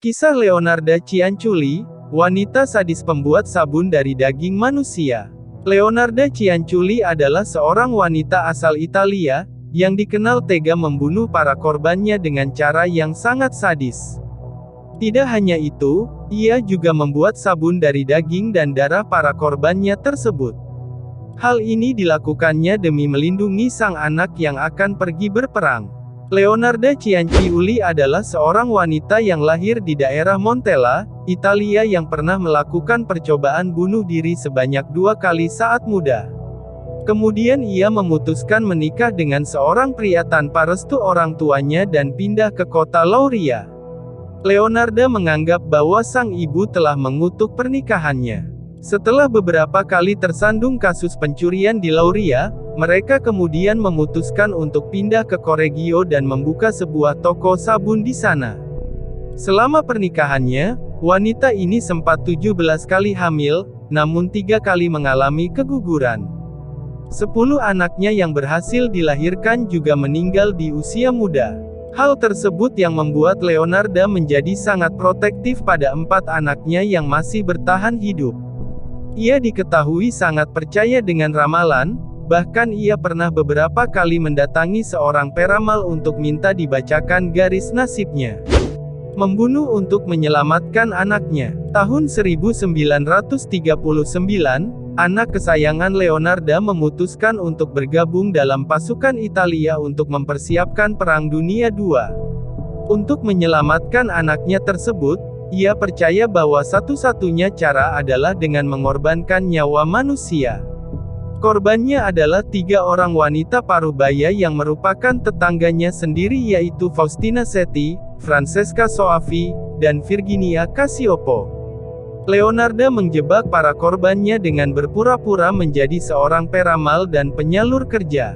Kisah Leonarda Cianciulli, wanita sadis pembuat sabun dari daging manusia. Leonarda Cianciulli adalah seorang wanita asal Italia, yang dikenal tega membunuh para korbannya dengan cara yang sangat sadis. Tidak hanya itu, ia juga membuat sabun dari daging dan darah para korbannya tersebut. Hal ini dilakukannya demi melindungi sang anak yang akan pergi berperang. Leonarda Cianciulli adalah seorang wanita yang lahir di daerah Montella, Italia yang pernah melakukan percobaan bunuh diri sebanyak 2 kali saat muda. Kemudian ia memutuskan menikah dengan seorang pria tanpa restu orang tuanya dan pindah ke kota Lauria. Leonarda menganggap bahwa sang ibu telah mengutuk pernikahannya. Setelah beberapa kali tersandung kasus pencurian di Lauria, mereka kemudian memutuskan untuk pindah ke Correggio dan membuka sebuah toko sabun di sana. Selama pernikahannya, wanita ini sempat 17 kali hamil, namun 3 kali mengalami keguguran. 10 anaknya yang berhasil dilahirkan juga meninggal di usia muda. Hal tersebut yang membuat Leonarda menjadi sangat protektif pada 4 anaknya yang masih bertahan hidup. Ia diketahui sangat percaya dengan ramalan, bahkan ia pernah beberapa kali mendatangi seorang peramal untuk minta dibacakan garis nasibnya. Membunuh untuk menyelamatkan anaknya. Tahun 1939, anak kesayangan Leonarda memutuskan untuk bergabung dalam pasukan Italia untuk mempersiapkan Perang Dunia II. Untuk menyelamatkan anaknya tersebut, ia percaya bahwa satu-satunya cara adalah dengan mengorbankan nyawa manusia. Korbannya adalah 3 orang wanita parubaya yang merupakan tetangganya sendiri yaitu Faustina Setti, Francesca Soavi, dan Virginia Casiopo. Leonarda menjebak para korbannya dengan berpura-pura menjadi seorang peramal dan penyalur kerja.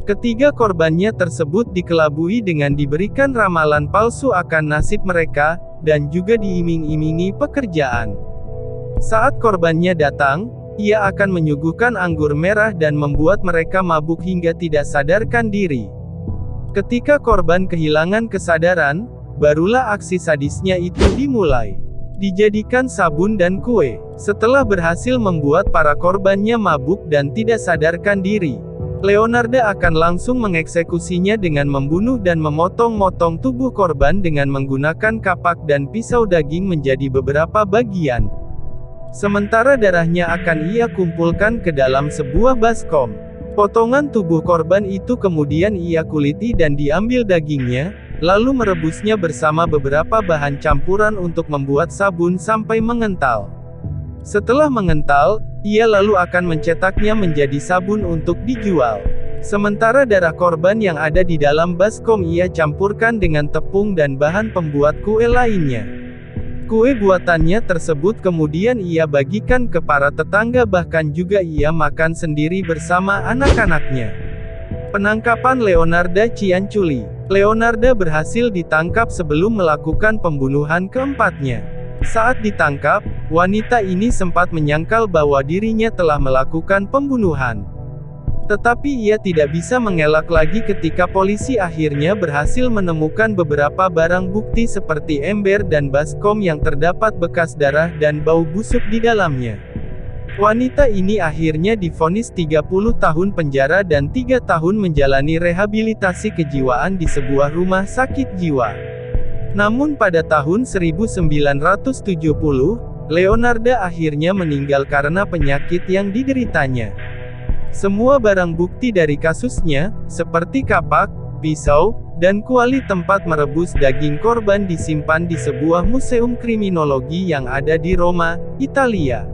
Ketiga korbannya tersebut dikelabui dengan diberikan ramalan palsu akan nasib mereka, dan juga diiming-imingi pekerjaan. Saat korbannya datang, ia akan menyuguhkan anggur merah dan membuat mereka mabuk hingga tidak sadarkan diri. Ketika korban kehilangan kesadaran, barulah aksi sadisnya itu dimulai. Dijadikan sabun dan kue. Setelah berhasil membuat para korbannya mabuk dan tidak sadarkan diri, Leonarda akan langsung mengeksekusinya dengan membunuh dan memotong-motong tubuh korban dengan menggunakan kapak dan pisau daging menjadi beberapa bagian. Sementara darahnya akan ia kumpulkan ke dalam sebuah baskom. Potongan tubuh korban itu kemudian ia kuliti dan diambil dagingnya, lalu merebusnya bersama beberapa bahan campuran untuk membuat sabun sampai mengental. Setelah mengental, ia lalu akan mencetaknya menjadi sabun untuk dijual. Sementara darah korban yang ada di dalam baskom ia campurkan dengan tepung dan bahan pembuat kue lainnya. Kue buatannya tersebut kemudian ia bagikan ke para tetangga bahkan juga ia makan sendiri bersama anak-anaknya. Penangkapan Leonarda Cianciulli. Leonarda berhasil ditangkap sebelum melakukan pembunuhan keempatnya. Saat ditangkap, wanita ini sempat menyangkal bahwa dirinya telah melakukan pembunuhan. Tetapi ia tidak bisa mengelak lagi ketika polisi akhirnya berhasil menemukan beberapa barang bukti seperti ember dan baskom yang terdapat bekas darah dan bau busuk di dalamnya. Wanita ini akhirnya divonis 30 tahun penjara dan 3 tahun menjalani rehabilitasi kejiwaan di sebuah rumah sakit jiwa. Namun pada tahun 1970, Leonarda akhirnya meninggal karena penyakit yang dideritanya. Semua barang bukti dari kasusnya, seperti kapak, pisau, dan kuali tempat merebus daging korban disimpan di sebuah museum kriminologi yang ada di Roma, Italia.